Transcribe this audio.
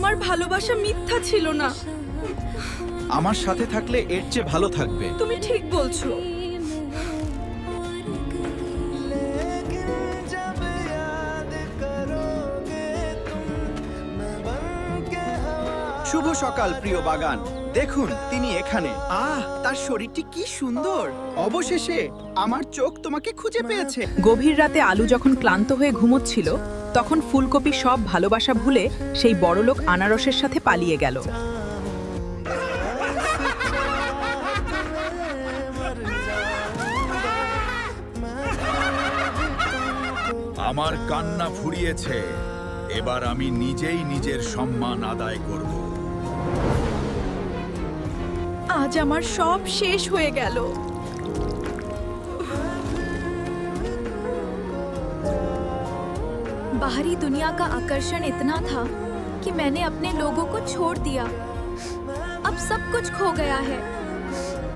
আমার ভালোবাসা মিথ্যা ছিল না। আমার সাথে থাকলে এর চেয়ে ভালো থাকবে। তুমি ঠিক বলছো। শুভ সকাল প্রিয় বাগান। দেখুন তিনি এখানে। তার শরীরটি কি সুন্দর। অবশেষে আমার চোখ তোমাকে খুঁজে পেয়েছে। গভীর রাতে আলু যখন ক্লান্ত হয়ে ঘুমোচ্ছিল, তখন ফুলকপি সব ভালোবাসা ভুলে সেই বড়লোক আনারসের সাথে পালিয়ে গেল। আমার কান্না ফুরিয়েছে। এবার আমি নিজেই নিজের সম্মান আদায় করব। আজ আমার সব শেষ হয়ে গেল। बाहरी दुनिया का आकर्षण इतना था कि मैंने अपने लोगों को छोड़ दिया। अब सब कुछ खो गया है।